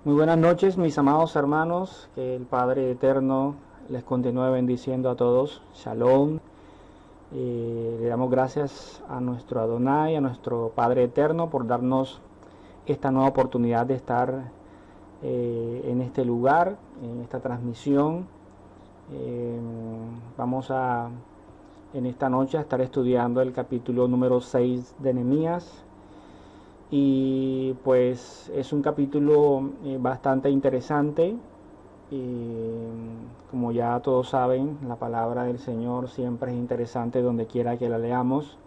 Muy buenas noches, mis amados hermanos. Que el Padre Eterno les continúe bendiciendo a todos. Shalom. Le damos gracias a nuestro Adonai, a nuestro Padre Eterno, por darnos esta nueva oportunidad de estar en este lugar, en esta transmisión. Vamos en esta noche a estar estudiando el capítulo número 6 de Nehemías. Y pues es un capítulo bastante interesante. Como ya todos saben, la palabra del Señor siempre es interesante donde quiera que la leamos.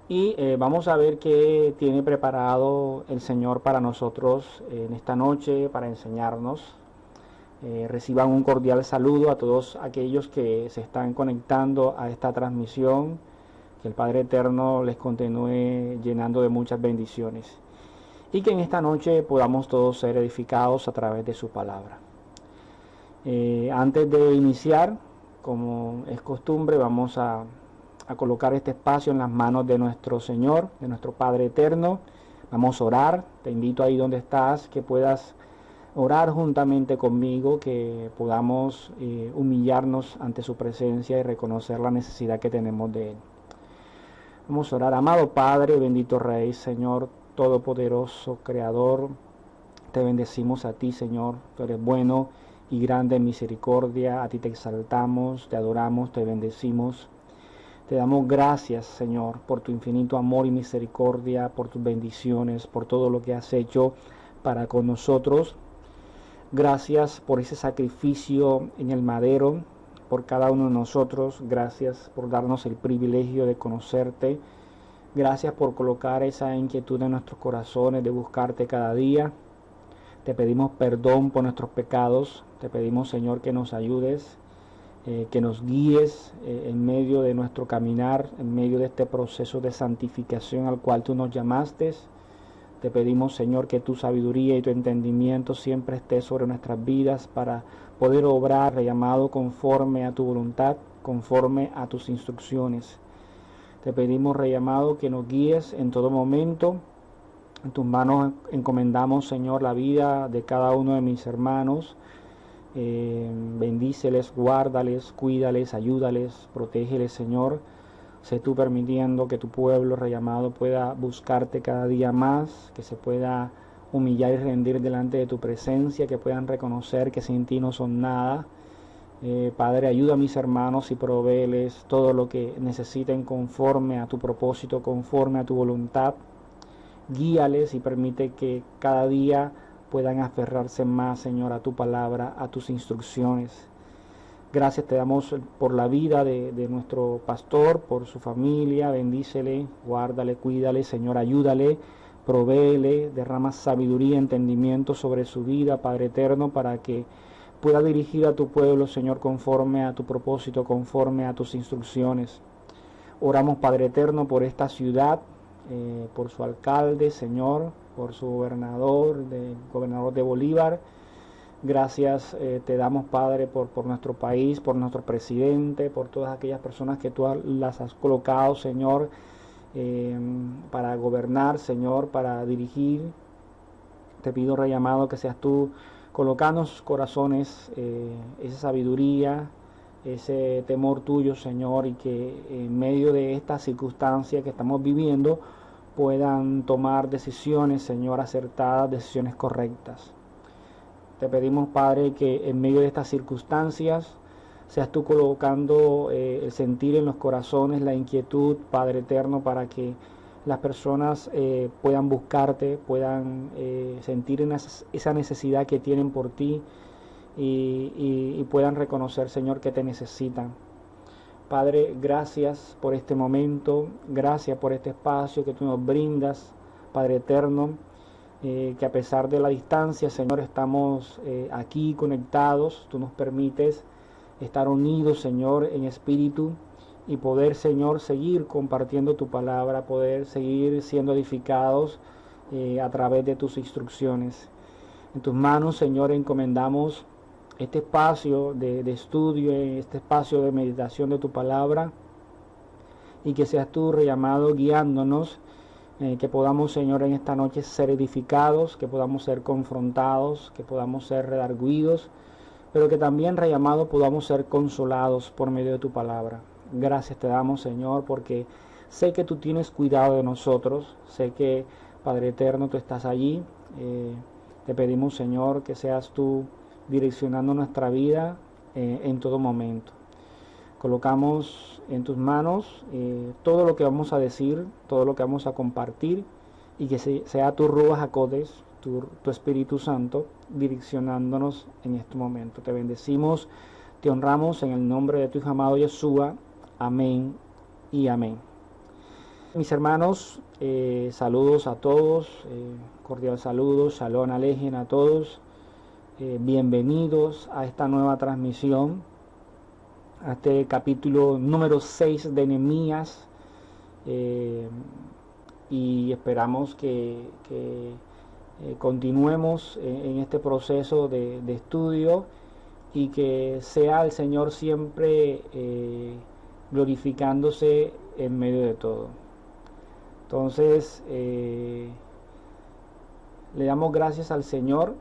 Y vamos a ver qué tiene preparado el Señor para nosotros en esta noche, para enseñarnos. Reciban un cordial saludo a todos aquellos que se están conectando a esta transmisión. Que el Padre Eterno les continúe llenando de muchas bendiciones. Y que en esta noche podamos todos ser edificados a través de su palabra. Antes de iniciar, como es costumbre, vamos a colocar este espacio en las manos de nuestro Señor, de nuestro Padre Eterno. Vamos a orar. Te invito ahí donde estás, que puedas orar juntamente conmigo, que podamos humillarnos ante su presencia y reconocer la necesidad que tenemos de Él. Vamos a orar. Amado Padre, bendito Rey, Señor Todopoderoso, Creador, te bendecimos a ti, Señor. Tú eres bueno y grande en misericordia. A ti te exaltamos, te adoramos, te bendecimos. Te damos gracias, Señor, por tu infinito amor y misericordia, por tus bendiciones, por todo lo que has hecho para con nosotros. Gracias por ese sacrificio en el madero, por cada uno de nosotros. Gracias por darnos el privilegio de conocerte. Gracias por colocar esa inquietud en nuestros corazones de buscarte cada día. Te pedimos perdón por nuestros pecados. Te pedimos, Señor, que nos ayudes, que nos guíes en medio de nuestro caminar, en medio de este proceso de santificación al cual tú nos llamaste. Te pedimos, Señor, que tu sabiduría y tu entendimiento siempre esté sobre nuestras vidas para poder obrar, llamado conforme a tu voluntad, conforme a tus instrucciones. Te pedimos, Rey amado, que nos guíes en todo momento. En tus manos encomendamos, Señor, la vida de cada uno de mis hermanos. Bendíceles, guárdales, cuídales, ayúdales, protégeles, Señor. Sé tú permitiendo que tu pueblo, Rey amado, pueda buscarte cada día más, que se pueda humillar y rendir delante de tu presencia, que puedan reconocer que sin ti no son nada. Padre, ayuda a mis hermanos y provéeles todo lo que necesiten conforme a tu propósito, conforme a tu voluntad. Guíales y permite que cada día puedan aferrarse más, Señor, a tu palabra, a tus instrucciones. Gracias te damos por la vida de nuestro pastor, por su familia. Bendícele, guárdale, cuídale, Señor, ayúdale, provéele, derrama sabiduría, entendimiento sobre su vida, Padre eterno, para que pueda dirigir a tu pueblo, Señor, conforme a tu propósito, conforme a tus instrucciones. Oramos, Padre eterno, por esta ciudad, por su alcalde, Señor, por su gobernador de Bolívar. Gracias te damos, Padre, por nuestro país, por nuestro presidente, por todas aquellas personas que tú las has colocado, Señor, para gobernar, Señor, para dirigir. Te pido, Rey amado, que seas tú colocando en sus corazones esa sabiduría, ese temor tuyo, Señor, y que en medio de esta circunstancia que estamos viviendo puedan tomar decisiones, Señor, acertadas, decisiones correctas. Te pedimos, Padre, que en medio de estas circunstancias seas tú colocando el sentir en los corazones, la inquietud, Padre eterno, para que las personas puedan buscarte, puedan sentir esa necesidad que tienen por ti y puedan reconocer, Señor, que te necesitan. Padre, gracias por este momento, gracias por este espacio que tú nos brindas, Padre eterno. Que a pesar de la distancia, Señor, estamos aquí conectados. Tú nos permites estar unidos, Señor, en espíritu y poder, Señor, seguir compartiendo tu palabra, poder seguir siendo edificados a través de tus instrucciones. En tus manos, Señor, encomendamos este espacio de estudio, este espacio de meditación de tu palabra, y que seas tú, Rey amado, guiándonos que podamos, Señor, en esta noche ser edificados, que podamos ser confrontados, que podamos ser redarguidos, pero que también, Rey amado, podamos ser consolados por medio de tu palabra. Gracias te damos, Señor, porque sé que tú tienes cuidado de nosotros, sé que, Padre eterno, tú estás allí. Te pedimos, Señor, que seas tú direccionando nuestra vida en todo momento. Colocamos en tus manos todo lo que vamos a decir, todo lo que vamos a compartir, y que sea tu Ruach HaKodesh, tu Espíritu Santo, direccionándonos en este momento. Te bendecimos, te honramos en el nombre de tu Hijo amado Yeshua. Amén y amén. Mis hermanos, saludos a todos, cordial saludos, Shalom Alejen a todos. Bienvenidos a esta nueva transmisión, a este capítulo número 6 de Nehemías, y esperamos que continuemos en este proceso de estudio, y que sea el Señor siempre glorificándose en medio de todo. Entonces, le damos gracias al Señor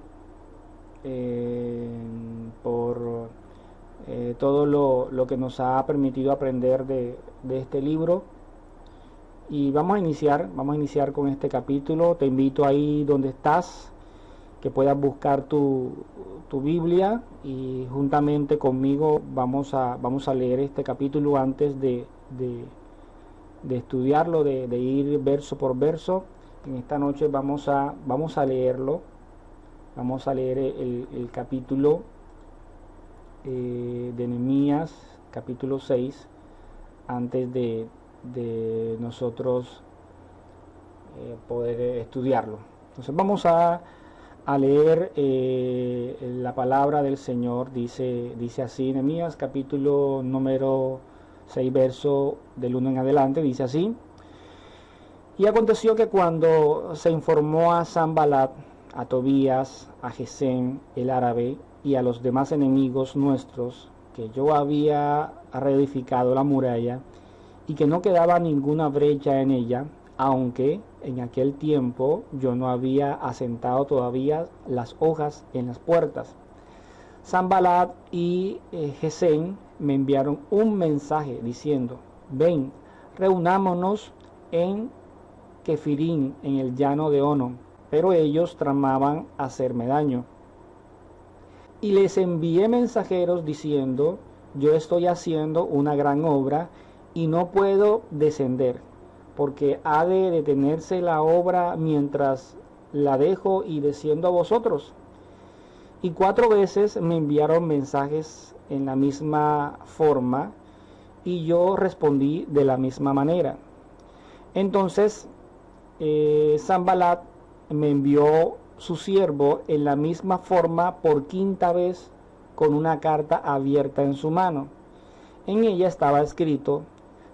por todo lo que nos ha permitido aprender de este libro. Y vamos a iniciar con este capítulo. Te invito ahí donde estás, que puedas buscar tu Biblia, y juntamente conmigo vamos a leer este capítulo antes de estudiarlo, de ir verso por verso. En esta noche vamos a leerlo. Vamos a leer el capítulo de Nehemías, capítulo 6, antes de nosotros poder estudiarlo. Entonces vamos a leer la palabra del Señor. Dice así, Nehemías, capítulo número 6, verso del 1 en adelante, dice así: Y aconteció que cuando se informó a Sanballat, a Tobías, a Gesem el árabe, y a los demás enemigos nuestros, que yo había reedificado la muralla, y que no quedaba ninguna brecha en ella, aunque en aquel tiempo yo no había asentado todavía las hojas en las puertas, Sanballat y Gesem me enviaron un mensaje diciendo: ven, reunámonos en Kefirim, en el llano de Ono. Pero ellos tramaban hacerme daño. Y les envié mensajeros diciendo: yo estoy haciendo una gran obra y no puedo descender, porque ha de detenerse la obra mientras la dejo y desciendo a vosotros. Y 4 veces me enviaron mensajes en la misma forma, y yo respondí de la misma manera. Entonces Sanballat me envió su siervo en la misma forma por 5ª vez, con una carta abierta en su mano. En ella estaba escrito: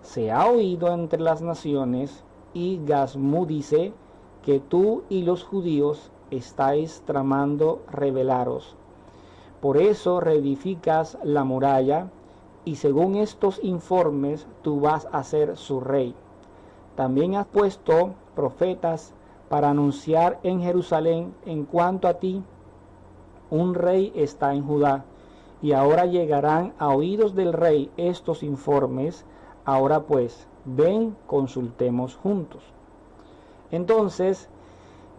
se ha oído entre las naciones, y Gazmú dice que tú y los judíos estáis tramando rebelaros. Por eso reedificas la muralla, y según estos informes tú vas a ser su rey. También has puesto profetas para anunciar en Jerusalén: en cuanto a ti, un rey está en Judá. Y ahora llegarán a oídos del rey estos informes. Ahora pues, ven, consultemos juntos. Entonces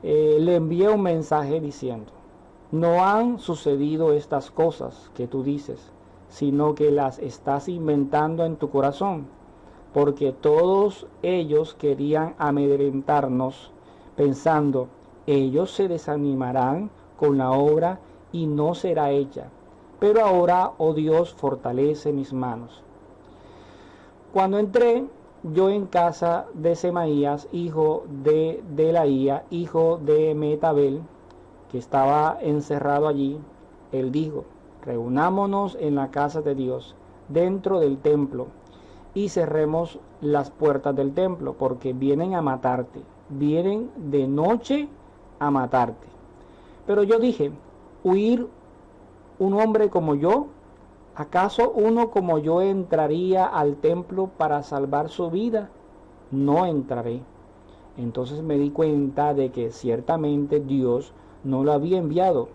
le envié un mensaje diciendo: no han sucedido estas cosas que tú dices, sino que las estás inventando en tu corazón, porque todos ellos querían amedrentarnos, pensando: ellos se desanimarán con la obra y no será hecha. Pero ahora, oh Dios, fortalece mis manos. Cuando entré yo en casa de Semaías, hijo de Delaía, hijo de Metabel, que estaba encerrado allí, él dijo: reunámonos en la casa de Dios, dentro del templo, y cerremos las puertas del templo, porque vienen a matarte, vienen de noche a matarte. Pero yo dije: ¿huir un hombre como yo? ¿Acaso uno como yo entraría al templo para salvar su vida? No entraré. Entonces me di cuenta de que ciertamente Dios no lo había enviado,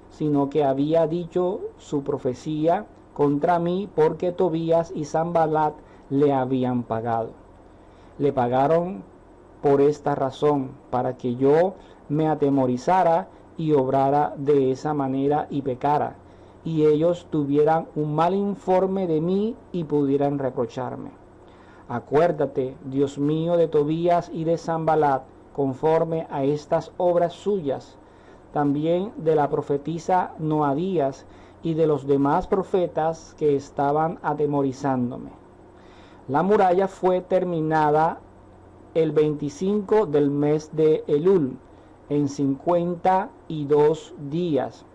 sino que había dicho su profecía contra mí porque Tobías y Sanballat le habían pagado. Le pagaron por esta razón, para que yo me atemorizara y obrara de esa manera y pecara, y ellos tuvieran un mal informe de mí y pudieran reprocharme. Acuérdate, Dios mío, de Tobías y de Sanballat, conforme a estas obras suyas, también de la profetisa Noadías y de los demás profetas que estaban atemorizándome. La muralla fue terminada el 25 del mes de Elul, en 52 días.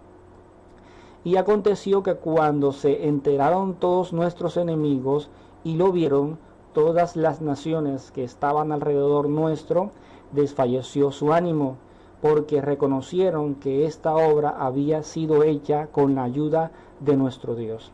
Y aconteció que cuando se enteraron todos nuestros enemigos y lo vieron, todas las naciones que estaban alrededor nuestro, desfalleció su ánimo, porque reconocieron que esta obra había sido hecha con la ayuda de nuestro Dios.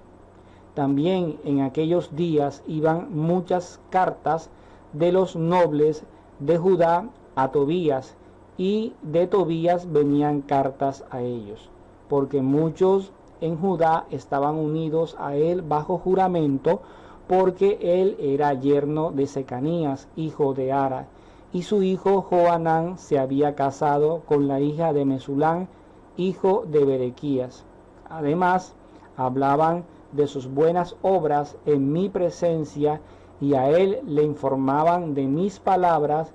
También en aquellos días iban muchas cartas de los nobles de Judá a Tobías, y de Tobías venían cartas a ellos, porque muchos en Judá estaban unidos a él bajo juramento, porque él era yerno de Secanías, hijo de Ara, y su hijo Johanán se había casado con la hija de Mesulán, hijo de Berequías. Además, hablaban de sus buenas obras en mi presencia, y a él le informaban de mis palabras,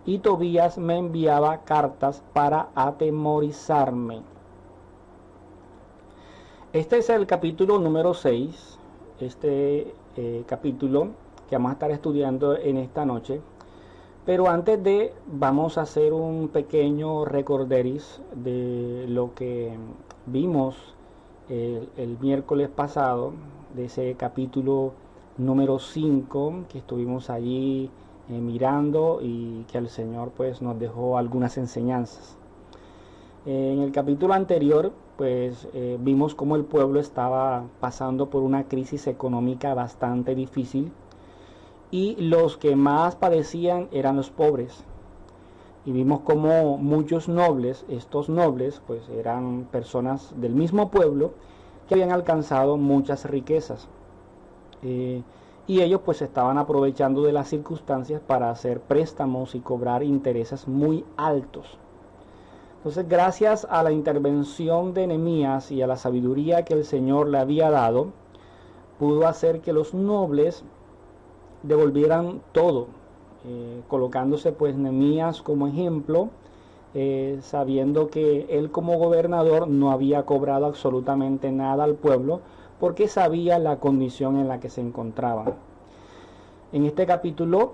y Tobías me enviaba cartas para atemorizarme. Este es el capítulo número 6, capítulo que vamos a estar estudiando en esta noche. Pero antes vamos a hacer un pequeño recorderis de lo que vimos el miércoles pasado, de ese capítulo número 5 que estuvimos allí mirando, y que el Señor pues nos dejó algunas enseñanzas. En el capítulo anterior pues vimos cómo el pueblo estaba pasando por una crisis económica bastante difícil, y los que más padecían eran los pobres. Y vimos cómo muchos nobles, estos nobles pues eran personas del mismo pueblo que habían alcanzado muchas riquezas, y ellos pues estaban aprovechando de las circunstancias para hacer préstamos y cobrar intereses muy altos. Entonces, gracias a la intervención de Nehemías y a la sabiduría que el Señor le había dado, pudo hacer que los nobles devolvieran todo, colocándose pues Nehemías como ejemplo, sabiendo que él como gobernador no había cobrado absolutamente nada al pueblo, porque sabía la condición en la que se encontraban. En este capítulo,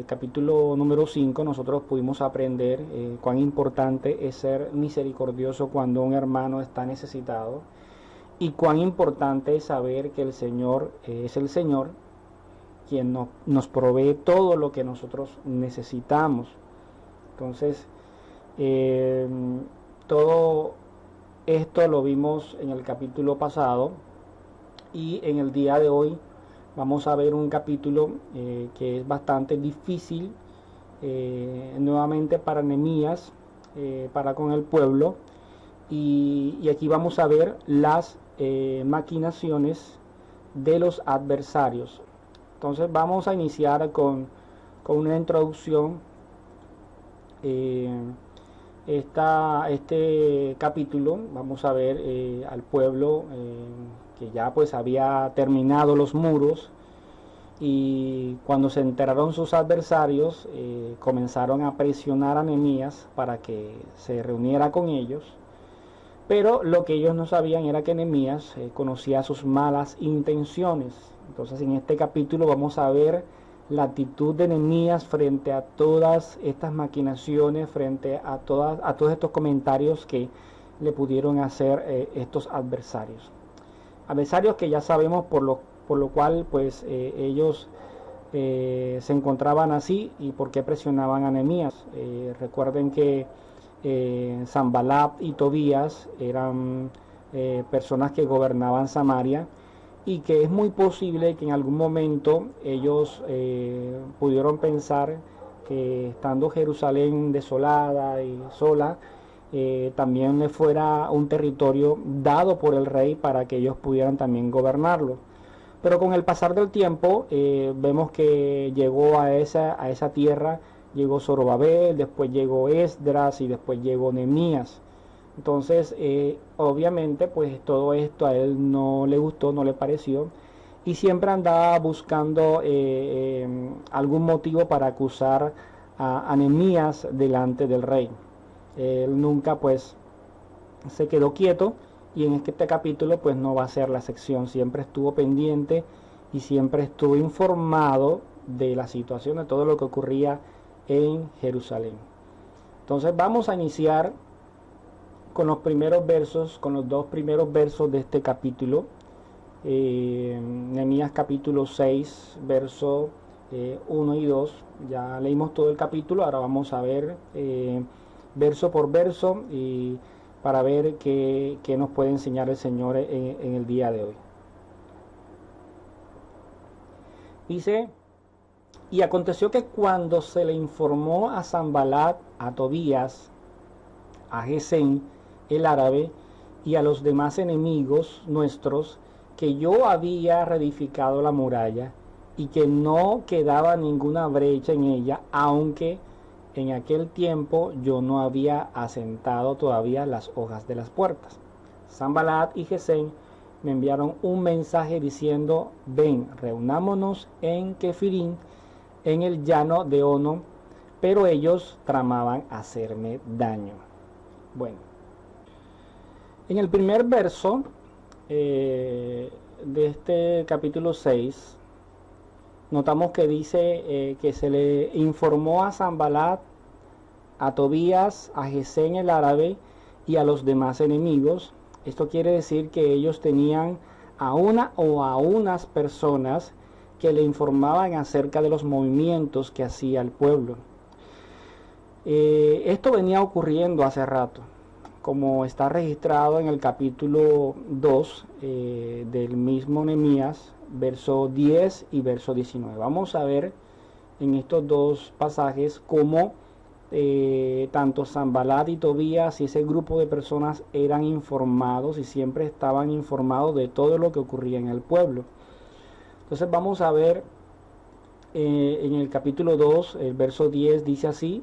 capítulo número 5, nosotros pudimos aprender cuán importante es ser misericordioso cuando un hermano está necesitado, y cuán importante es saber que el Señor es el Señor quien nos provee todo lo que nosotros necesitamos. Entonces, todo esto lo vimos en el capítulo pasado, y en el día de hoy vamos a ver un capítulo que es bastante difícil nuevamente para Nehemías, para con el pueblo, y aquí vamos a ver las maquinaciones de los adversarios. Entonces vamos a iniciar con una introducción. Este capítulo vamos a ver al pueblo que ya pues había terminado los muros, y cuando se enteraron sus adversarios comenzaron a presionar a Nehemías para que se reuniera con ellos. Pero lo que ellos no sabían era que Nehemías conocía sus malas intenciones. Entonces en este capítulo vamos a ver la actitud de Nehemías frente a todas estas maquinaciones, frente a todos estos comentarios que le pudieron hacer estos adversarios. Adversarios que ya sabemos por lo cual pues ellos se encontraban así, y por qué presionaban a Nehemías. Recuerden que Sanballat y Tobías eran personas que gobernaban Samaria, y que es muy posible que en algún momento ellos pudieron pensar que estando Jerusalén desolada y sola, también le fuera un territorio dado por el rey para que ellos pudieran también gobernarlo. Pero con el pasar del tiempo vemos que llegó a esa tierra, llegó Zorobabel, después llegó Esdras y después llegó Nehemías. Entonces, obviamente, pues todo esto a él no le gustó, no le pareció, y siempre andaba buscando algún motivo para acusar a Nehemías delante del rey. Él nunca pues se quedó quieto, y en este capítulo pues no va a ser la sección. Siempre estuvo pendiente y siempre estuvo informado de la situación, de todo lo que ocurría en Jerusalén. Entonces vamos a iniciar con los primeros versos, con los dos primeros versos de este capítulo. Nehemías capítulo 6, verso 1 y 2. Ya leímos todo el capítulo, ahora vamos a ver verso por verso y para ver qué nos puede enseñar el Señor en el día de hoy. Dice: y aconteció que cuando se le informó a Sanbalat, a Tobías, a Gesén el árabe y a los demás enemigos nuestros, que yo había reedificado la muralla y que no quedaba ninguna brecha en ella, aunque en aquel tiempo yo no había asentado todavía las hojas de las puertas. Sanbalat y Gesén me enviaron un mensaje diciendo: ven, reunámonos en Kefirim, en el llano de Ono, pero ellos tramaban hacerme daño. Bueno, en el primer verso de este capítulo 6, notamos que dice que se le informó a Sanbalat, a Tobías, a Gesén el árabe y a los demás enemigos. Esto quiere decir que ellos tenían a una o a unas personas que le informaban acerca de los movimientos que hacía el pueblo. Esto venía ocurriendo hace rato, como está registrado en el capítulo 2 del mismo Nehemías, verso 10 y verso 19. Vamos a ver en estos dos pasajes cómo tanto Sanbalat y Tobías y ese grupo de personas eran informados y siempre estaban informados de todo lo que ocurría en el pueblo. Entonces vamos a ver en el capítulo 2, el verso 10 dice así,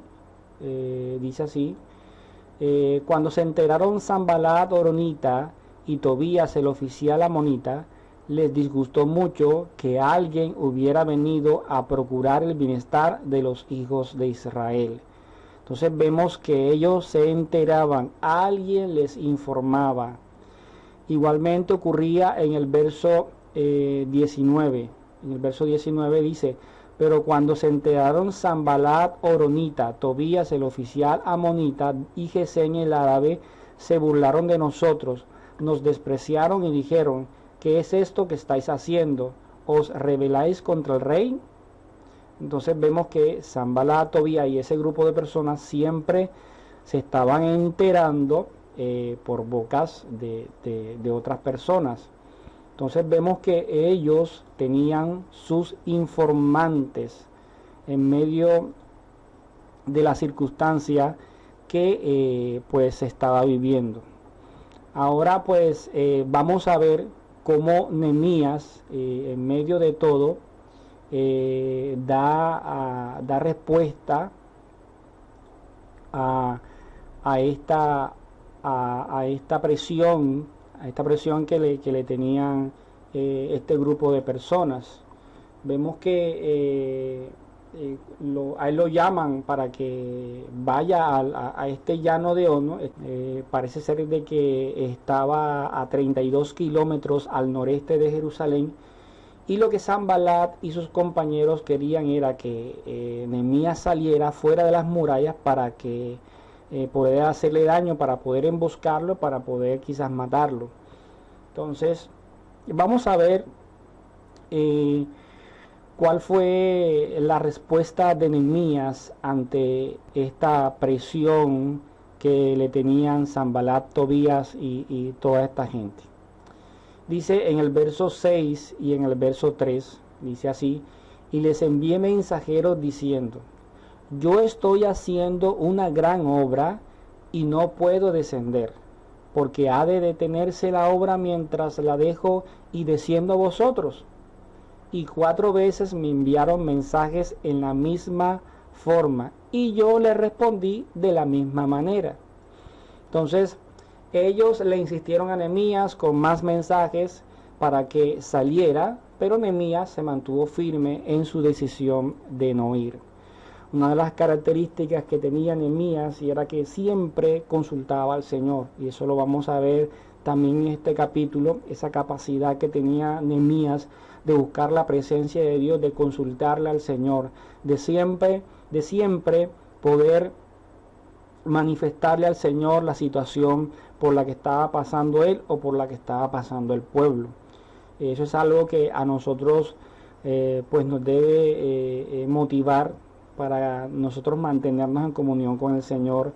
cuando se enteraron Sanbalat horonita y Tobías el oficial amonita, les disgustó mucho que alguien hubiera venido a procurar el bienestar de los hijos de Israel. Entonces vemos que ellos se enteraban, alguien les informaba. Igualmente ocurría en el verso 19. En el verso 19 dice: pero cuando se enteraron Sanbalat horonita, Tobías el oficial amonita y Gesén el árabe, se burlaron de nosotros, nos despreciaron y dijeron: ¿qué es esto que estáis haciendo? ¿Os rebeláis contra el rey? Entonces vemos que Sanbalat, Tobías y ese grupo de personas siempre se estaban enterando por bocas de otras personas. Entonces vemos que ellos tenían sus informantes en medio de la circunstancia que pues se estaba viviendo. Ahora pues vamos a ver cómo Nehemías en medio de todo da respuesta a esta presión que le tenían este grupo de personas. Vemos que a él lo llaman para que vaya a este llano de Ono. Parece ser de que estaba a 32 kilómetros al noreste de Jerusalén, y lo que Sanbalat y sus compañeros querían era que Nehemías saliera fuera de las murallas para que poder hacerle daño, para poder emboscarlo, para poder quizás matarlo. Entonces vamos a ver cuál fue la respuesta de Nehemías ante esta presión que le tenían Sanbalat, Tobías y toda esta gente. Dice en el verso 6 y en el verso 3, dice así: y les envié mensajeros diciendo: yo estoy haciendo una gran obra y no puedo descender, porque ha de detenerse la obra mientras la dejo y desciendo a vosotros. Y 4 veces me enviaron mensajes en la misma forma, y yo le respondí de la misma manera. Entonces, ellos le insistieron a Nehemías con más mensajes para que saliera, pero Nehemías se mantuvo firme en su decisión de no ir. Una de las características que tenía Nehemías y era que siempre consultaba al Señor, y eso lo vamos a ver también en este capítulo, esa capacidad que tenía Nehemías de buscar la presencia de Dios, de consultarle al Señor, de siempre poder manifestarle al Señor la situación por la que estaba pasando él o por la que estaba pasando el pueblo. Eso es algo que a nosotros pues nos debe motivar para nosotros mantenernos en comunión con el Señor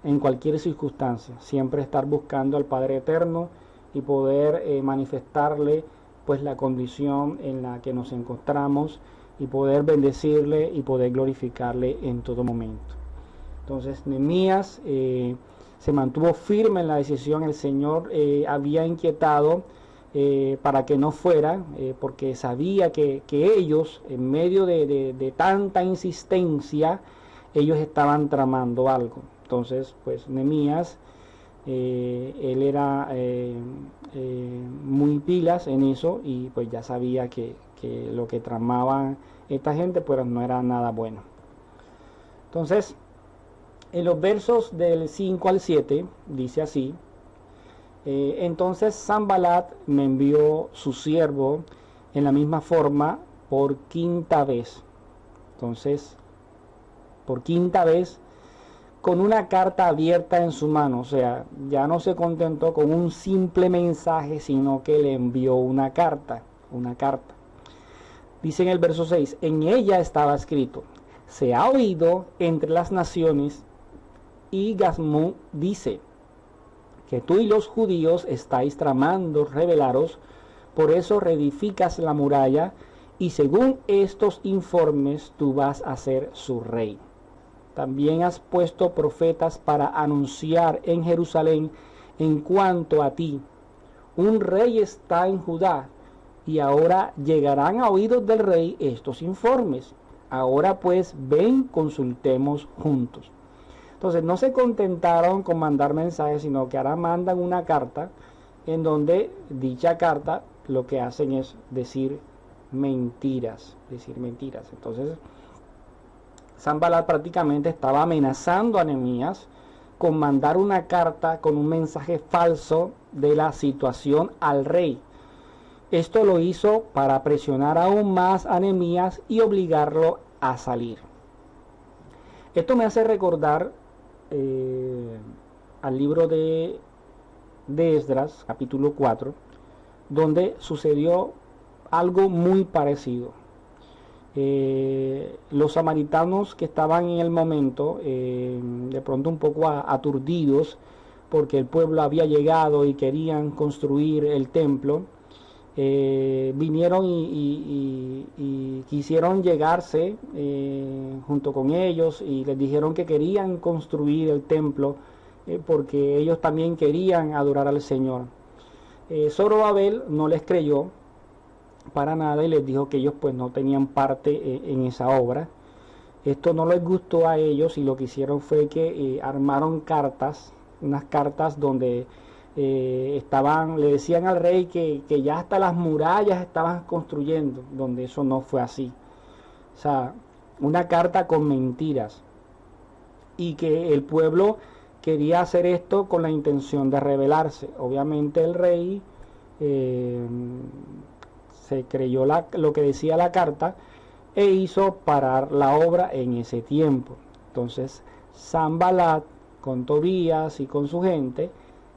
en cualquier circunstancia, siempre estar buscando al Padre Eterno y poder manifestarle pues la condición en la que nos encontramos y poder bendecirle y poder glorificarle en todo momento. Entonces Nehemías se mantuvo firme en la decisión. El Señor había inquietado para que no fuera, porque sabía que ellos, en medio de tanta insistencia, ellos estaban tramando algo. Entonces, pues Nehemías, él era muy pilas en eso, y pues ya sabía que lo que tramaban esta gente pues no era nada bueno. Entonces, en los versos del 5 al 7, dice así: entonces Sanballat me envió su siervo en la misma forma por 5ª vez. Entonces, por 5ª vez, con una carta abierta en su mano. O sea, ya no se contentó con un simple mensaje, sino que le envió una carta. Dice en el verso 6, en ella estaba escrito: se ha oído entre las naciones, y Gasmú dice que tú y los judíos estáis tramando rebelaros, por eso reedificas la muralla, y según estos informes tú vas a ser su rey. También has puesto profetas para anunciar en Jerusalén en cuanto a ti: un rey está en Judá, y ahora llegarán a oídos del rey estos informes. Ahora pues ven, consultemos juntos. Entonces no se contentaron con mandar mensajes, sino que ahora mandan una carta, en donde dicha carta lo que hacen es decir mentiras. Entonces Sanballat prácticamente estaba amenazando a Nehemías con mandar una carta con un mensaje falso de la situación al rey. Esto lo hizo para presionar aún más a Nehemías y obligarlo a salir. Esto me hace recordar al libro de Esdras, capítulo 4, donde sucedió algo muy parecido. Los samaritanos que estaban en el momento, de pronto un poco aturdidos, porque el pueblo había llegado y querían construir el templo, vinieron y quisieron llegarse junto con ellos, y les dijeron que querían construir el templo porque ellos también querían adorar al Señor. Zorobabel no les creyó para nada y les dijo que ellos pues no tenían parte en esa obra. Esto no les gustó a ellos, y lo que hicieron fue que armaron unas cartas donde le decían al rey que ya hasta las murallas estaban construyendo, donde eso no fue así. O sea, una carta con mentiras, y que el pueblo quería hacer esto con la intención de rebelarse. Obviamente el rey se creyó lo que decía la carta e hizo parar la obra en ese tiempo. Entonces Sanballat con Tobías y con su gente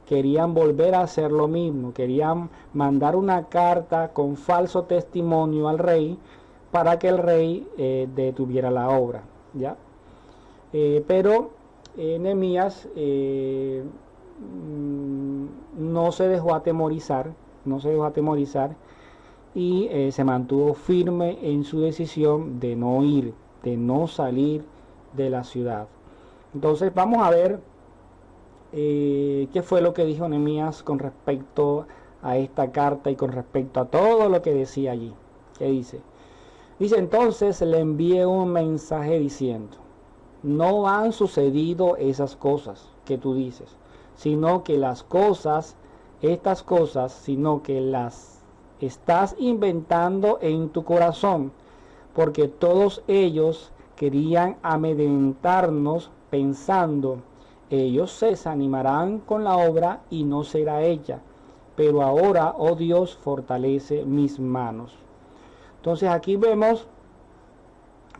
querían volver a hacer lo mismo, querían mandar una carta con falso testimonio al rey para que el rey detuviera la obra, ¿ya? Pero Nehemías no se dejó atemorizar, y se mantuvo firme en su decisión de no ir, de no salir de la ciudad. Entonces vamos a ver qué fue lo que dijo Nehemías con respecto a esta carta y con respecto a todo lo que decía allí. ¿Qué dice? Dice, entonces le envié un mensaje diciendo, no han sucedido esas cosas que tú dices, sino que estas cosas, sino que las estás inventando en tu corazón, porque todos ellos querían amedrentarnos pensando, ellos se desanimarán con la obra y no será hecha, pero ahora, oh Dios, fortalece mis manos. Entonces aquí vemos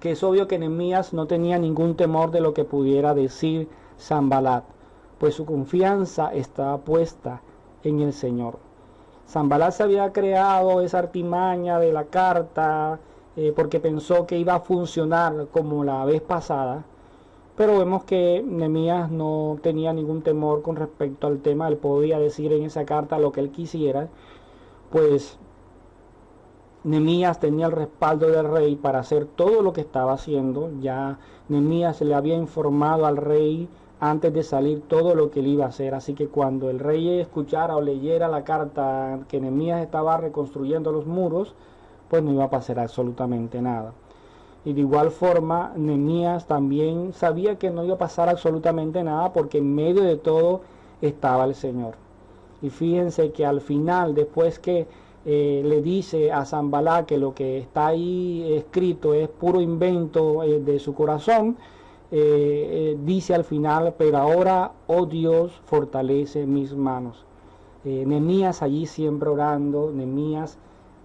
que es obvio que Nehemías no tenía ningún temor de lo que pudiera decir Sanballat, pues su confianza estaba puesta en el Señor. Sanballat se había creado esa artimaña de la carta porque pensó que iba a funcionar como la vez pasada, pero vemos que Nehemías no tenía ningún temor con respecto al tema. Él podía decir en esa carta lo que él quisiera, pues Nehemías tenía el respaldo del rey para hacer todo lo que estaba haciendo. Ya Nehemías le había informado al rey antes de salir todo lo que él iba a hacer. Así que cuando el rey escuchara o leyera la carta que Nehemías estaba reconstruyendo los muros, pues no iba a pasar absolutamente nada. Y de igual forma, Nehemías también sabía que no iba a pasar absolutamente nada porque en medio de todo estaba el Señor. Y fíjense que al final, después que le dice a Sanballat que lo que está ahí escrito es puro invento de su corazón, dice al final, pero ahora, oh Dios, fortalece mis manos. Nehemías allí siempre orando, Nehemías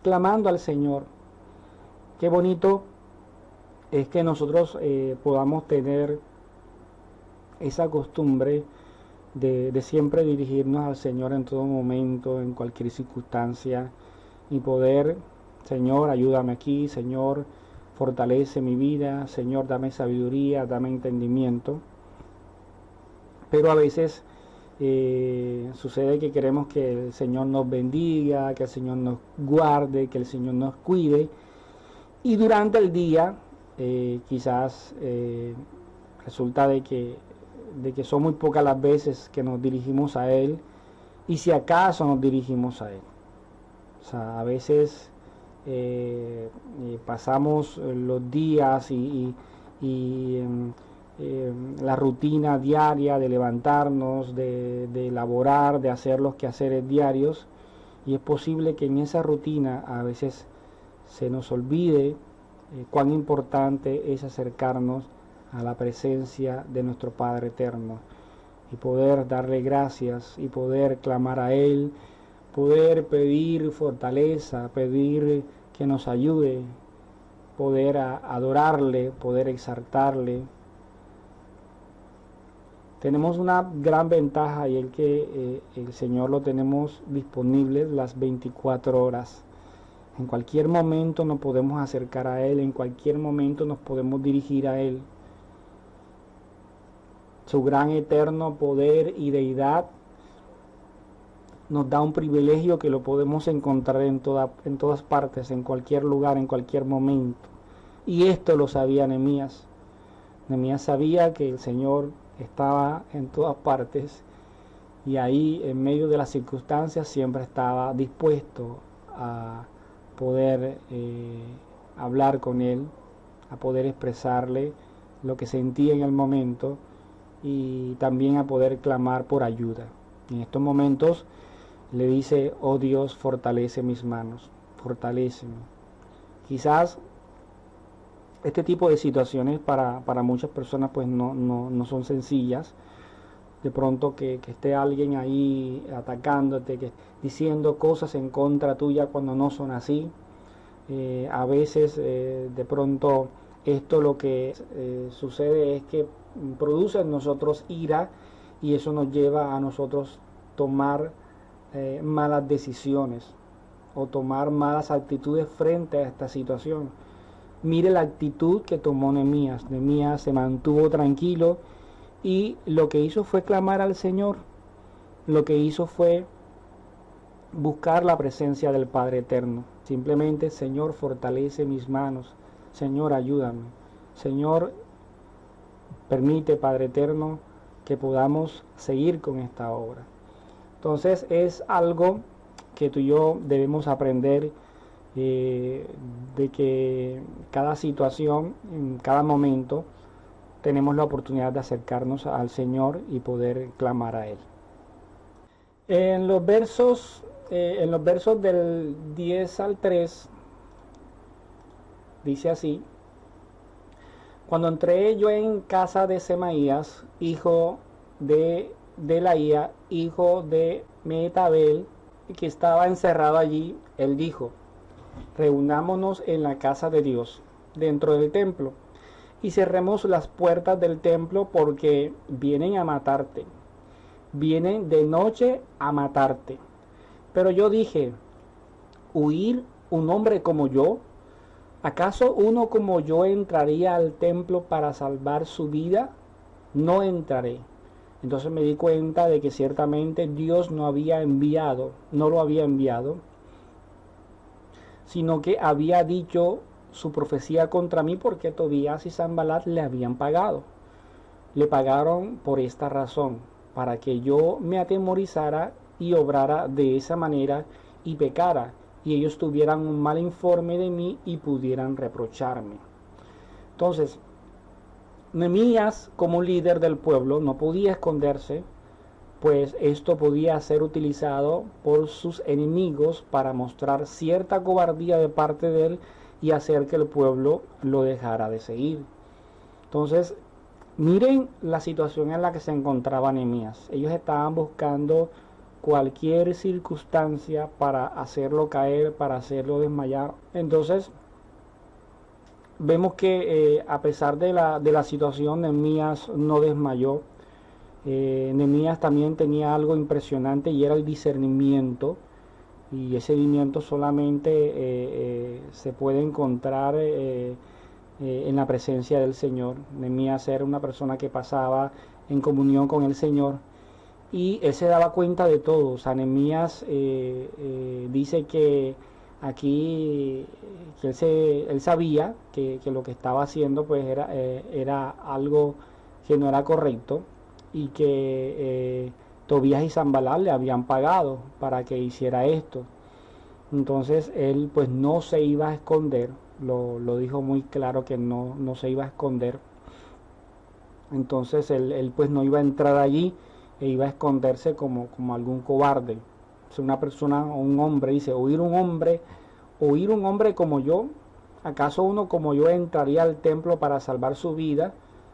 clamando al Señor. Qué bonito es que nosotros podamos tener esa costumbre de siempre dirigirnos al Señor en todo momento, en cualquier circunstancia, y poder, Señor, ayúdame aquí, Señor, fortalece mi vida, Señor, dame sabiduría, dame entendimiento. Pero a veces sucede que queremos que el Señor nos bendiga, que el Señor nos guarde, que el Señor nos cuide, y durante el día quizás resulta de que son muy pocas las veces que nos dirigimos a Él, y si acaso nos dirigimos a Él. O sea, a veces pasamos los días y la rutina diaria de levantarnos, de elaborar, de hacer los quehaceres diarios, y es posible que en esa rutina a veces se nos olvide cuán importante es acercarnos a la presencia de nuestro Padre Eterno y poder darle gracias y poder clamar a Él, poder pedir fortaleza, pedir que nos ayude, poder adorarle, poder exaltarle. Tenemos una gran ventaja y es que el Señor lo tenemos disponible las 24 horas. En cualquier momento nos podemos acercar a Él, en cualquier momento nos podemos dirigir a Él. Su gran eterno poder y deidad nos da un privilegio que lo podemos encontrar en todas partes, en cualquier lugar, en cualquier momento. Y esto lo sabía Nehemías. Nehemías sabía que el Señor estaba en todas partes y ahí en medio de las circunstancias siempre estaba dispuesto a poder hablar con Él, a poder expresarle lo que sentía en el momento y también a poder clamar por ayuda. En estos momentos le dice, oh Dios, fortalece mis manos, fortaléceme. Quizás este tipo de situaciones para muchas personas pues no son sencillas. De pronto que esté alguien ahí atacándote, diciendo cosas en contra tuya cuando no son así. A veces de pronto esto lo que sucede es que produce en nosotros ira y eso nos lleva a nosotros tomar malas decisiones o tomar malas actitudes frente a esta situación. Mire la actitud que tomó Nehemías. Nehemías se mantuvo tranquilo y lo que hizo fue clamar al Señor. Lo que hizo fue buscar la presencia del Padre Eterno. Simplemente, Señor, fortalece mis manos. Señor, ayúdame. Señor, permite, Padre eterno, que podamos seguir con esta obra. Entonces es algo que tú y yo debemos aprender, de que cada situación, en cada momento, tenemos la oportunidad de acercarnos al Señor y poder clamar a Él. En los versos del 10 al 3 dice así: cuando entré yo en casa de Semaías, hijo de Delaía, hijo de Mehetabel, que estaba encerrado allí, él dijo: reunámonos en la casa de Dios, dentro del templo, y cerremos las puertas del templo, porque vienen a matarte, vienen de noche a matarte. Pero yo dije: ¿huir un hombre como yo? ¿Acaso uno como yo entraría al templo para salvar su vida? No entraré. Entonces me di cuenta de que ciertamente Dios no lo había enviado, sino que había dicho su profecía contra mí, porque Tobías y Sanbalat le habían pagado. Le pagaron por esta razón, para que yo me atemorizara y obrara de esa manera y pecara, y ellos tuvieran un mal informe de mí y pudieran reprocharme. Entonces, Nehemías, como líder del pueblo, no podía esconderse, pues esto podía ser utilizado por sus enemigos para mostrar cierta cobardía de parte de él y hacer que el pueblo lo dejara de seguir. Entonces, miren la situación en la que se encontraba Nehemías. Ellos estaban buscando cualquier circunstancia para hacerlo caer, para hacerlo desmayar. Entonces, vemos que a pesar de la situación, Nehemías no desmayó. Nehemías también tenía algo impresionante, y era el discernimiento, y ese discernimiento solamente se puede encontrar en la presencia del Señor. Nehemías era una persona que pasaba en comunión con el Señor, y él se daba cuenta de todo. O sea, Nehemías dice que aquí que él sabía que lo que estaba haciendo pues era algo que no era correcto, y que Tobías y Sanbalat le habían pagado para que hiciera esto. Entonces él pues no se iba a esconder, lo dijo muy claro que no se iba a esconder. Entonces él pues no iba a entrar allí e iba a esconderse como algún cobarde. Si una persona o un hombre dice: oír un hombre como yo, ¿acaso uno como yo entraría al templo para salvar su vida?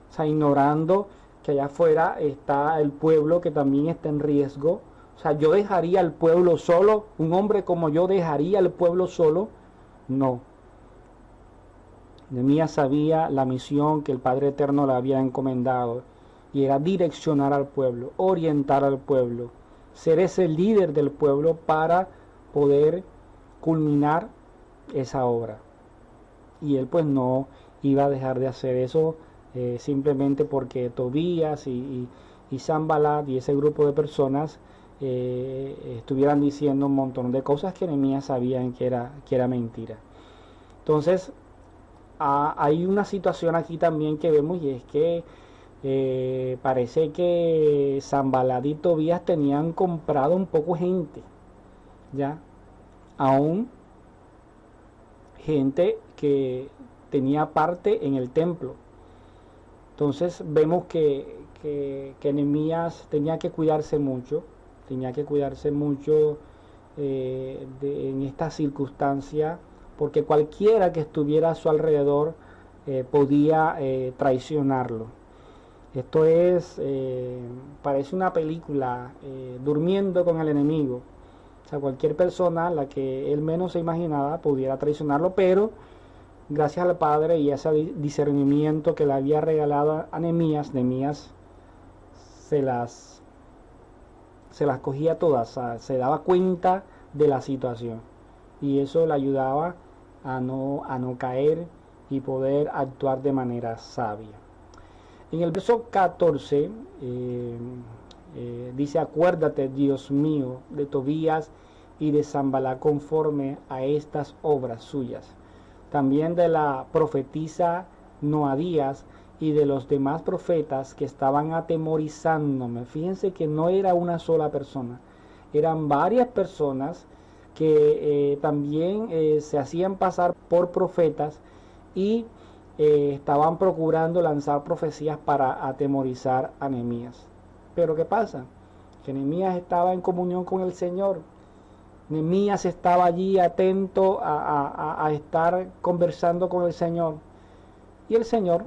O sea, ignorando que allá afuera está el pueblo que también está en riesgo. O sea, yo dejaría al pueblo solo. Un hombre como yo dejaría al pueblo solo. No. Nehemías sabía la misión que el Padre Eterno le había encomendado, y era direccionar al pueblo, orientar al pueblo, ser ese líder del pueblo para poder culminar esa obra. Y él pues no iba a dejar de hacer eso simplemente porque Tobías y Sanbalat y ese grupo de personas estuvieran diciendo un montón de cosas que Nehemías sabían que era mentira. Entonces hay una situación aquí también que vemos, y es que parece que Sanbalat y Tobías tenían comprado un poco gente, ya, aún gente que tenía parte en el templo. Entonces vemos que Nehemías tenía que cuidarse mucho en esta circunstancia, porque cualquiera que estuviera a su alrededor podía traicionarlo. Esto parece una película, durmiendo con el enemigo. O sea, cualquier persona, la que él menos se imaginaba, pudiera traicionarlo, pero gracias al Padre y a ese discernimiento que le había regalado a Nehemías se las cogía todas. O sea, se daba cuenta de la situación, y eso le ayudaba a no caer y poder actuar de manera sabia. En el verso 14 dice: acuérdate, Dios mío, de Tobías y de Sanbalat conforme a estas obras suyas, también de la profetisa Noadías y de los demás profetas que estaban atemorizándome. Fíjense que no era una sola persona, eran varias personas que también se hacían pasar por profetas y estaban procurando lanzar profecías para atemorizar a Nehemías. Pero ¿qué pasa? Que Nehemías estaba en comunión con el Señor. Nehemías estaba allí atento a estar conversando con el Señor. Y el Señor,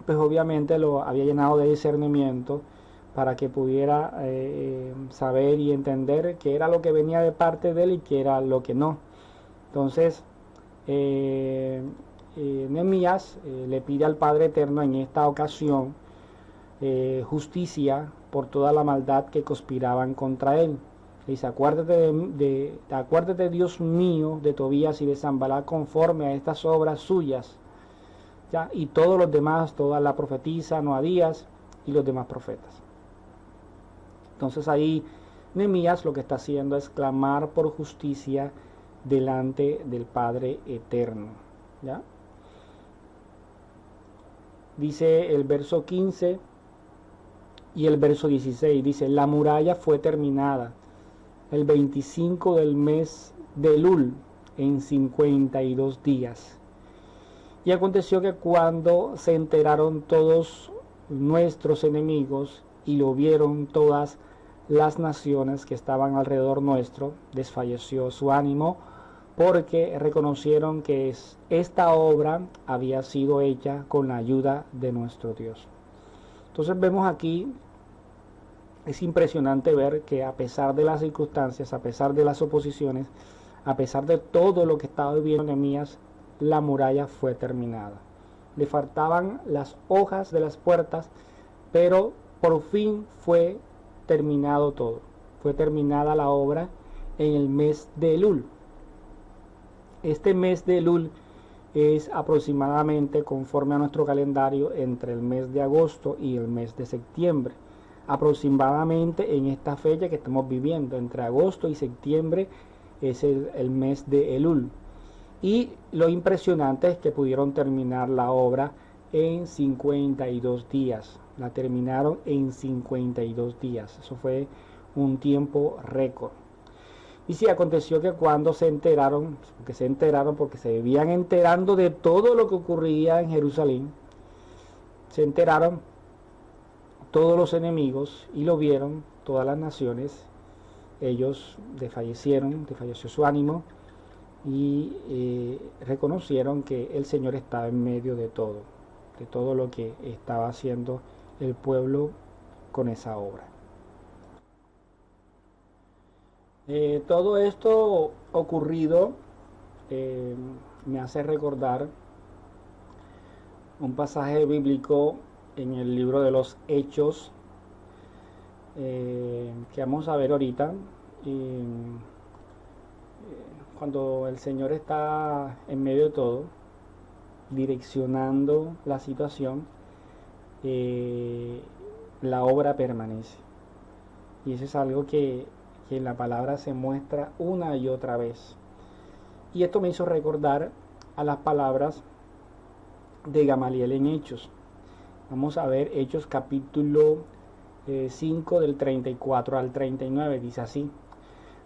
pues obviamente lo había llenado de discernimiento para que pudiera saber y entender qué era lo que venía de parte de él y qué era lo que no. Entonces, Nehemías le pide al Padre Eterno en esta ocasión justicia por toda la maldad que conspiraban contra él. Dice, acuérdate Dios mío de Tobías y de Sanballat conforme a estas obras suyas. ¿Ya? Y todos los demás, toda la profetisa Noadías y los demás profetas. Entonces ahí Nehemías lo que está haciendo es clamar por justicia delante del Padre Eterno. ¿Ya? Dice el verso 15 y el verso 16, dice, la muralla fue terminada el 25 del mes de Elul en 52 días. Y aconteció que cuando se enteraron todos nuestros enemigos y lo vieron todas las naciones que estaban alrededor nuestro, desfalleció su ánimo, porque reconocieron que esta obra había sido hecha con la ayuda de nuestro Dios. Entonces vemos aquí, es impresionante ver que a pesar de las circunstancias, a pesar de las oposiciones, a pesar de todo lo que estaba viviendo Nehemías, la muralla fue terminada. Le faltaban las hojas de las puertas, pero por fin fue terminado todo. Fue terminada la obra en el mes de Elul. Este mes de Elul es aproximadamente, conforme a nuestro calendario, entre el mes de agosto y el mes de septiembre. Aproximadamente en esta fecha que estamos viviendo, entre agosto y septiembre, es el mes de Elul. Y lo impresionante es que pudieron terminar la obra en 52 días. La terminaron en 52 días. Eso fue un tiempo récord. Y sí, aconteció que cuando se enteraron porque se vivían enterando de todo lo que ocurría en Jerusalén, se enteraron todos los enemigos y lo vieron todas las naciones. Ellos desfalleció su ánimo y reconocieron que el Señor estaba en medio de todo lo que estaba haciendo el pueblo con esa obra. Todo esto ocurrido me hace recordar un pasaje bíblico en el libro de los Hechos que vamos a ver ahorita. Cuando el Señor está en medio de todo, direccionando la situación, la obra permanece. Y eso es algo que en la palabra se muestra una y otra vez. Y esto me hizo recordar a las palabras de Gamaliel en Hechos. Vamos a ver Hechos capítulo 5 del 34 al 39, dice así.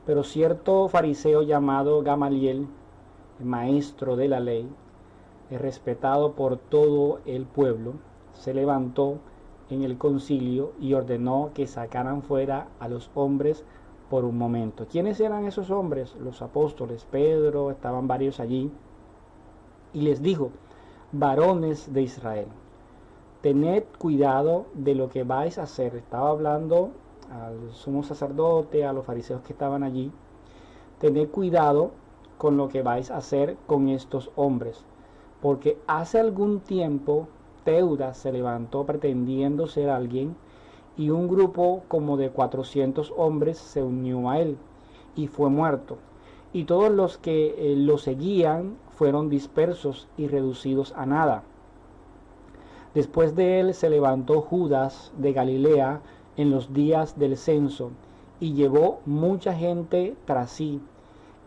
Pero cierto fariseo llamado Gamaliel, maestro de la ley, respetado por todo el pueblo, se levantó en el concilio y ordenó que sacaran fuera a los hombres por un momento. ¿Quiénes eran esos hombres? Los apóstoles, Pedro, estaban varios allí, y les dijo: varones de Israel, tened cuidado de lo que vais a hacer. Estaba hablando al sumo sacerdote, a los fariseos que estaban allí. Tened cuidado con lo que vais a hacer con estos hombres, porque hace algún tiempo Teudas se levantó pretendiendo ser alguien, y un grupo como de 400 hombres se unió a él y fue muerto, y todos los que lo seguían fueron dispersos y reducidos a nada. Después de él se levantó Judas de Galilea en los días del censo y llevó mucha gente tras sí.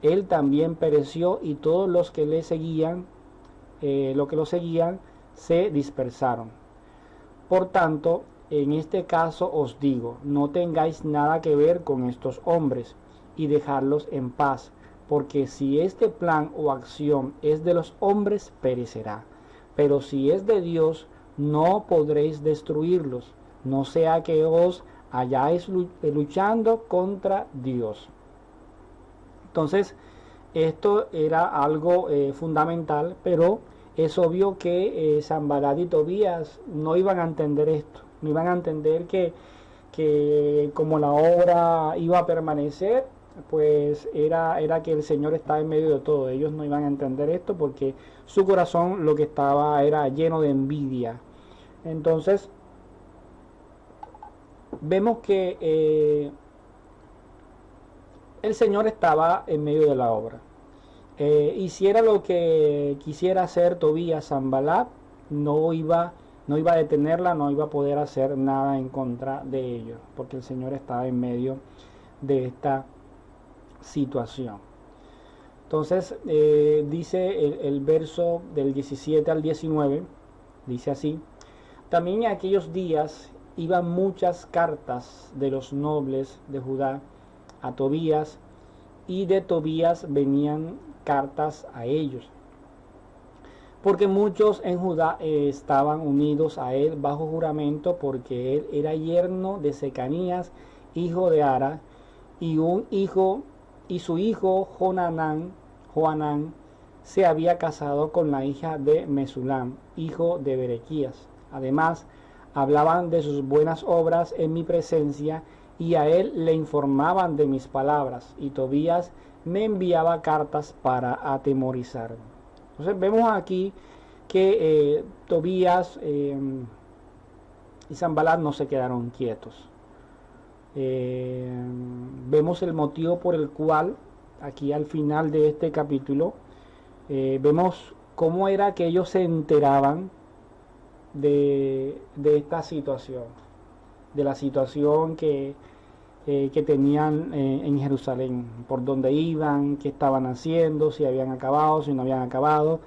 Él también pereció, y todos los que le seguían, se dispersaron. Por tanto, en este caso os digo, no tengáis nada que ver con estos hombres y dejadlos en paz, porque si este plan o acción es de los hombres, perecerá. Pero si es de Dios, no podréis destruirlos, no sea que os halláis luchando contra Dios. Entonces, esto era algo fundamental, pero es obvio que Sanballat y Tobías no iban a entender esto, no iban a entender que como la obra iba a permanecer, pues era que el Señor estaba en medio de todo. Ellos no iban a entender esto porque su corazón lo que estaba era lleno de envidia. Entonces, vemos que el Señor estaba en medio de la obra. Hiciera lo que quisiera hacer Tobías, Sanballat no iba a detenerla, no iba a poder hacer nada en contra de ellos, porque el Señor estaba en medio de esta situación. Entonces dice el verso del 17 al 19, dice así: también en aquellos días iban muchas cartas de los nobles de Judá a Tobías, y de Tobías venían cartas a ellos, porque muchos en Judá estaban unidos a él bajo juramento, porque él era yerno de Secanías, hijo de Ara, y su hijo Johanán se había casado con la hija de Mesulam, hijo de Berequías. Además, hablaban de sus buenas obras en mi presencia, y a él le informaban de mis palabras, y Tobías me enviaba cartas para atemorizarme. Entonces vemos aquí que Tobías y Sanballat no se quedaron quietos. Vemos el motivo por el cual aquí al final de este capítulo vemos cómo era que ellos se enteraban de esta situación, de la situación que tenían en Jerusalén, por dónde iban, qué estaban haciendo, si habían acabado, si no habían acabado.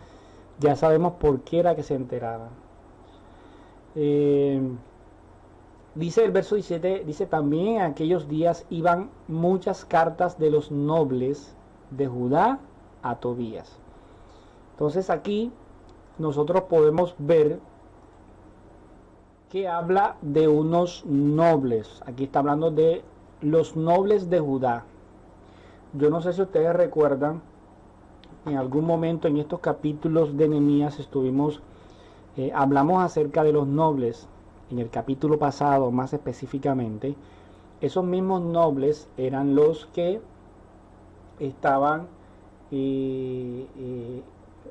Ya sabemos por qué era que se enteraban. Dice el verso 17, dice: también en aquellos días iban muchas cartas de los nobles de Judá a Tobías. Entonces aquí nosotros podemos ver que habla de unos nobles. Aquí está hablando de los nobles de Judá. Yo no sé si ustedes recuerdan, en algún momento en estos capítulos de Nehemías hablamos acerca de los nobles. En el capítulo pasado, más específicamente, esos mismos nobles eran los que estaban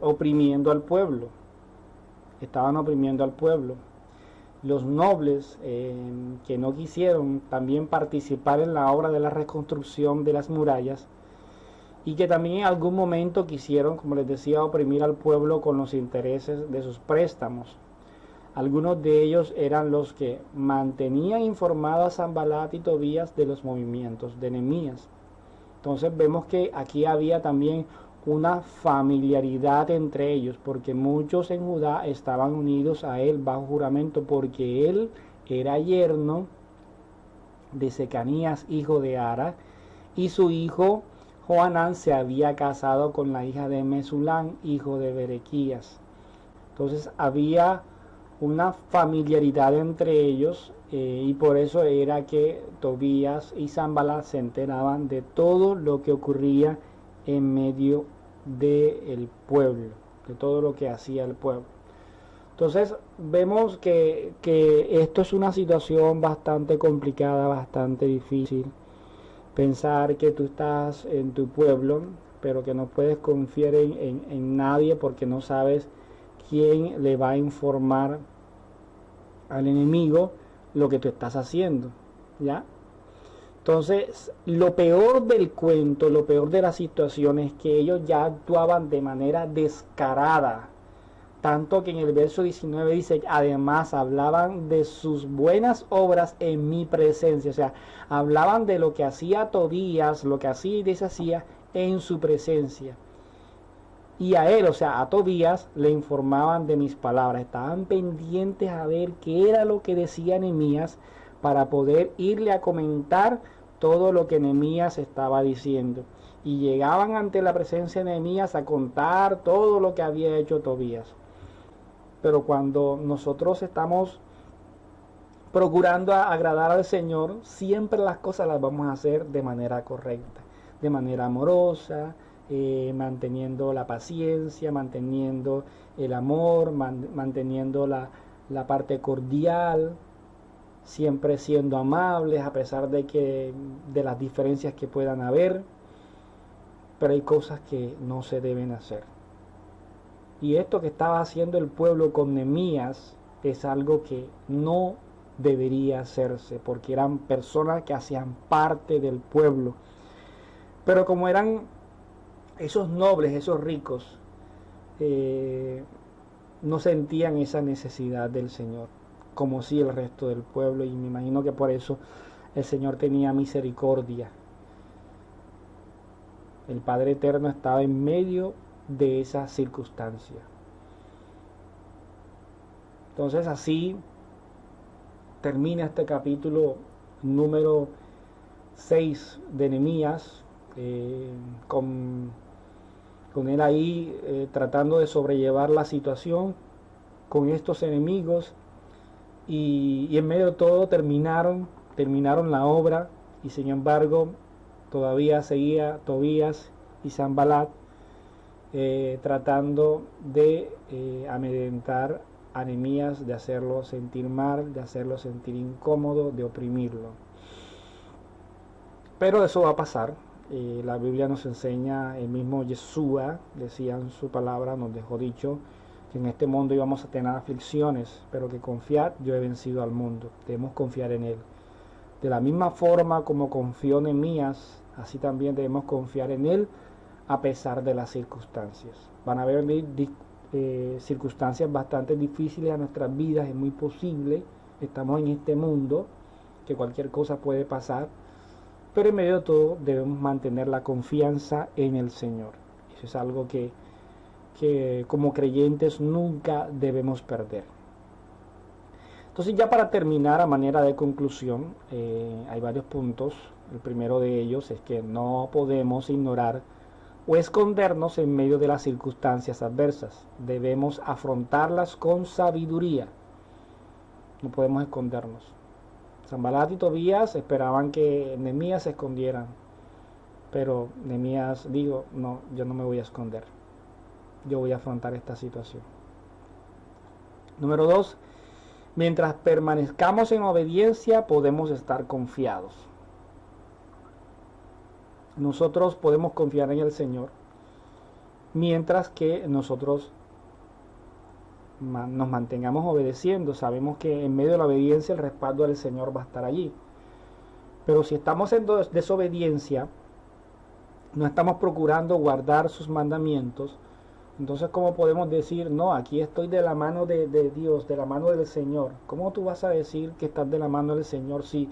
oprimiendo al pueblo. Estaban oprimiendo al pueblo. Los nobles que no quisieron también participar en la obra de la reconstrucción de las murallas, y que también en algún momento quisieron, como les decía, oprimir al pueblo con los intereses de sus préstamos. Algunos de ellos eran los que mantenían informado a Sanballat y Tobías de los movimientos de Nehemías. Entonces vemos que aquí había también una familiaridad entre ellos, porque muchos en Judá estaban unidos a él bajo juramento, porque él era yerno de Secanías, hijo de Ara, y su hijo Johanán se había casado con la hija de Mesulam, hijo de Berequías. Entonces había una familiaridad entre ellos, y por eso era que Tobías y Sanballat se enteraban de todo lo que ocurría en medio del pueblo, de todo lo que hacía el pueblo. Entonces vemos que esto es una situación bastante complicada, bastante difícil. Pensar que tú estás en tu pueblo, pero que no puedes confiar en nadie, porque no sabes quién le va a informar al enemigo lo que tú estás haciendo, ¿ya? Entonces, lo peor del cuento, lo peor de la situación es que ellos ya actuaban de manera descarada, tanto que en el verso 19 dice: además hablaban de sus buenas obras en mi presencia. O sea, hablaban de lo que hacía Tobías, lo que hacía y deshacía en su presencia. y a él, o sea, a Tobías, le informaban de mis palabras. Estaban pendientes a ver qué era lo que decía Nehemías para poder irle a comentar todo lo que Nehemías estaba diciendo. Y llegaban ante la presencia de Nehemías a contar todo lo que había hecho Tobías. Pero cuando nosotros estamos procurando agradar al Señor, siempre las cosas las vamos a hacer de manera correcta, de manera amorosa, manteniendo la paciencia, manteniendo el amor, manteniendo la parte cordial, siempre siendo amables a pesar de las diferencias que puedan haber. Pero hay cosas que no se deben hacer. Y esto que estaba haciendo el pueblo con Nehemías es algo que no debería hacerse, porque eran personas que hacían parte del pueblo. Pero como eran esos nobles, esos ricos, no sentían esa necesidad del Señor, como sí el resto del pueblo, y me imagino que por eso el Señor tenía misericordia. El Padre Eterno estaba en medio de esa circunstancia. Entonces así termina este capítulo número 6 de Nehemías, con él ahí tratando de sobrellevar la situación con estos enemigos, y en medio de todo terminaron la obra, y sin embargo todavía seguía Tobías y Sanbalat tratando de amedrentar a Nehemías, de hacerlo sentir mal, de hacerlo sentir incómodo, de oprimirlo. Pero eso va a pasar. La Biblia nos enseña, el mismo Yeshua decía en su palabra, nos dejó dicho que en este mundo íbamos a tener aflicciones, pero que confiad, yo he vencido al mundo. Debemos confiar en Él. De la misma forma como confió Nehemías, así también debemos confiar en Él a pesar de las circunstancias. Van a haber circunstancias bastante difíciles a nuestras vidas, es muy posible. Estamos en este mundo, que cualquier cosa puede pasar, pero en medio de todo debemos mantener la confianza en el Señor. Eso es algo que como creyentes nunca debemos perder. Entonces, ya para terminar, a manera de conclusión, hay varios puntos. El primero de ellos es que no podemos ignorar o escondernos en medio de las circunstancias adversas. Debemos afrontarlas con sabiduría. No podemos escondernos. Sanbalat y Tobías esperaban que Nehemías se escondieran, pero Nehemías dijo: no, yo no me voy a esconder, yo voy a afrontar esta situación. Número 2, mientras permanezcamos en obediencia podemos estar confiados. Nosotros podemos confiar en el Señor mientras que nosotros nos mantengamos obedeciendo. Sabemos que en medio de la obediencia el respaldo del Señor va a estar allí. Pero si estamos en desobediencia, no estamos procurando guardar sus mandamientos, entonces ¿cómo podemos decir: no, aquí estoy de la mano de Dios, de la mano del Señor? ¿Cómo tú vas a decir que estás de la mano del Señor si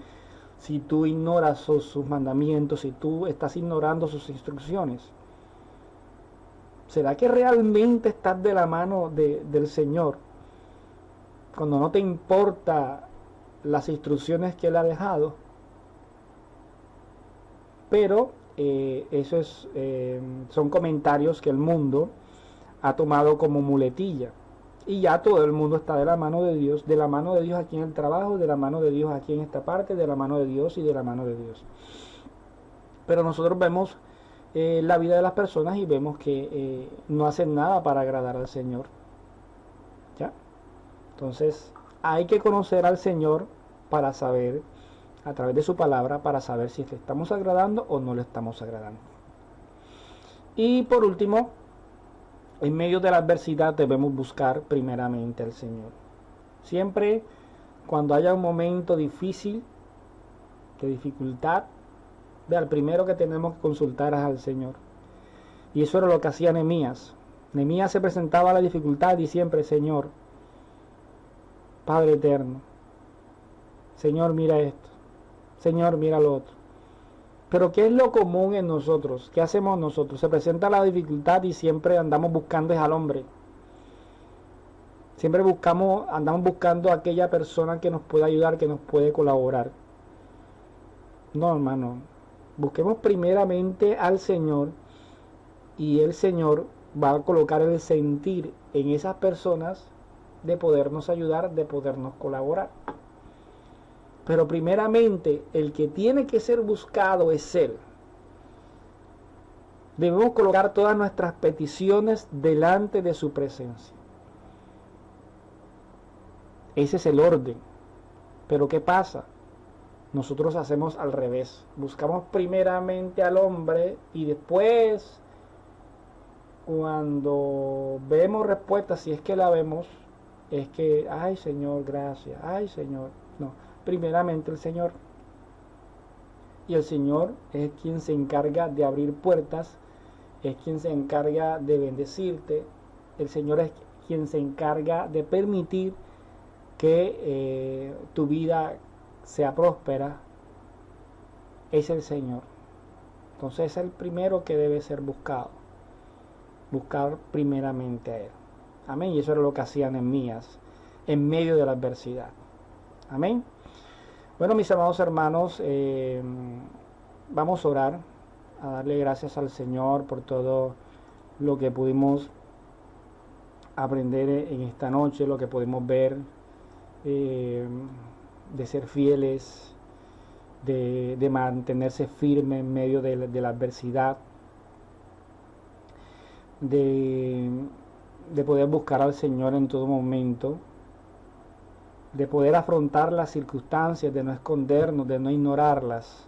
tú ignoras sus mandamientos, si tú estás ignorando sus instrucciones? ¿Será que realmente estás de la mano del Señor cuando no te importa las instrucciones que Él ha dejado? Pero eso son comentarios que el mundo ha tomado como muletilla. Y ya todo el mundo está de la mano de Dios aquí en el trabajo, de la mano de Dios aquí en esta parte, de la mano de Dios y de la mano de Dios. Pero nosotros vemos la vida de las personas y vemos que no hacen nada para agradar al Señor. ¿Ya? Entonces hay que conocer al Señor para saber, a través de su palabra, para saber si le estamos agradando o no le estamos agradando. Y por último, en medio de la adversidad debemos buscar primeramente al Señor. Siempre cuando haya un momento difícil, de dificultad, al primero que tenemos que consultar es al Señor. Y eso era lo que hacía Nehemías. Nehemías se presentaba a la dificultad y siempre: Señor, Padre eterno, Señor, mira esto, Señor, mira lo otro. Pero ¿qué es lo común en nosotros? ¿Qué hacemos nosotros? Se presenta la dificultad y siempre andamos buscando al hombre. Siempre andamos buscando a aquella persona que nos pueda ayudar, que nos puede colaborar. No, hermano. Busquemos primeramente al Señor y el Señor va a colocar el sentir en esas personas de podernos ayudar, de podernos colaborar. Pero primeramente el que tiene que ser buscado es Él. Debemos colocar todas nuestras peticiones delante de su presencia. Ese es el orden. Pero ¿qué pasa? Nosotros hacemos al revés. Buscamos primeramente al hombre y después, cuando vemos respuesta, si es que la vemos, es que, ay Señor, gracias, ay Señor. No, primeramente el Señor. Y el Señor es quien se encarga de abrir puertas, es quien se encarga de bendecirte. El Señor es quien se encarga de permitir que tu vida sea próspera. Es el Señor. Entonces es el primero que debe ser buscado. Buscar primeramente a Él. Amén. Y eso era lo que hacían Nehemías en medio de la adversidad. Amén. Bueno, mis amados hermanos, vamos a orar, a darle gracias al Señor por todo lo que pudimos aprender en esta noche, lo que pudimos ver, de ser fieles, de mantenerse firme en medio de la adversidad, de poder buscar al Señor en todo momento, de poder afrontar las circunstancias, de no escondernos, de no ignorarlas.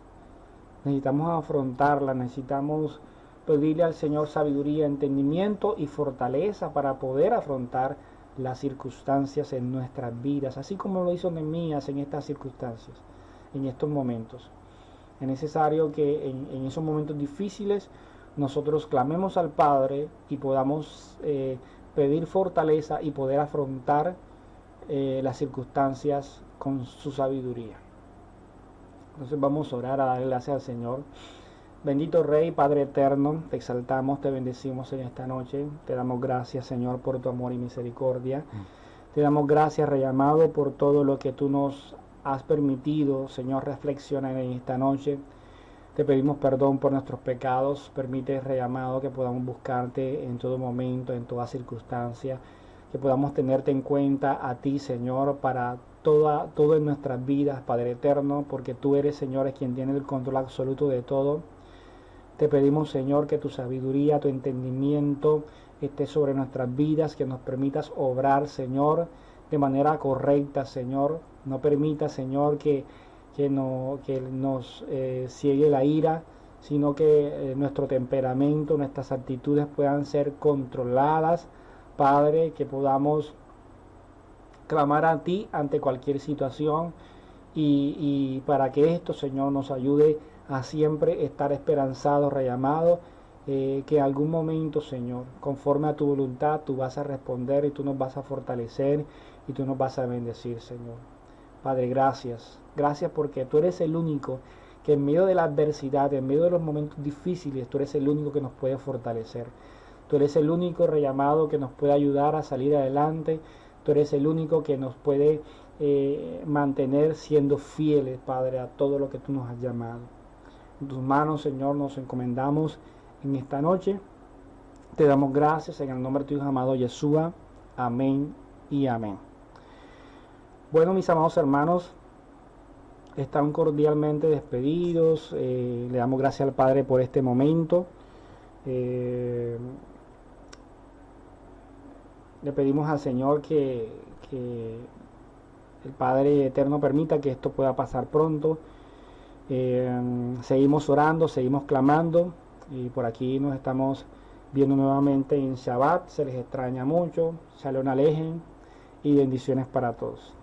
Necesitamos afrontarlas, necesitamos pedirle al Señor sabiduría, entendimiento y fortaleza para poder afrontar las circunstancias en nuestras vidas, así como lo hizo Nehemías en estas circunstancias, en estos momentos. Es necesario que en esos momentos difíciles nosotros clamemos al Padre y podamos pedir fortaleza y poder afrontar las circunstancias con su sabiduría. Entonces vamos a orar, a darle gracias al Señor. Bendito Rey, Padre eterno, te exaltamos, te bendecimos en esta noche. Te damos gracias, Señor, por tu amor y misericordia. Te damos gracias, Rey amado, por todo lo que tú nos has permitido, Señor, reflexionar en esta noche. Te pedimos perdón por nuestros pecados. Permite, Rey amado, que podamos buscarte en todo momento, en toda circunstancia, que podamos tenerte en cuenta a ti, Señor, para todo en nuestras vidas, Padre eterno, porque tú eres, Señor, es quien tiene el control absoluto de todo. Te pedimos, Señor, que tu sabiduría, tu entendimiento esté sobre nuestras vidas, que nos permitas obrar, Señor, de manera correcta, Señor. No permita, Señor, que nos ciegue la ira, sino que nuestro temperamento, nuestras actitudes puedan ser controladas, Padre, que podamos clamar a ti ante cualquier situación y para que esto, Señor, nos ayude a siempre estar esperanzados, Rey amado, que en algún momento, Señor, conforme a tu voluntad, tú vas a responder y tú nos vas a fortalecer y tú nos vas a bendecir, Señor. Padre, gracias. Gracias porque tú eres el único que en medio de la adversidad, en medio de los momentos difíciles, tú eres el único que nos puede fortalecer. Tú eres el único, Rey amado, que nos puede ayudar a salir adelante. Tú eres el único que nos puede mantener siendo fieles, Padre, a todo lo que tú nos has llamado. En tus manos, Señor, nos encomendamos en esta noche. Te damos gracias en el nombre de tu Hijo amado Yeshua. Amén y amén. Bueno, mis amados hermanos, están cordialmente despedidos. Le damos gracias al Padre por este momento. Le pedimos al Señor que el Padre eterno permita que esto pueda pasar pronto. Seguimos orando, seguimos clamando y por aquí nos estamos viendo nuevamente en Shabbat. Se les extraña mucho. Shalom Alejem y bendiciones para todos.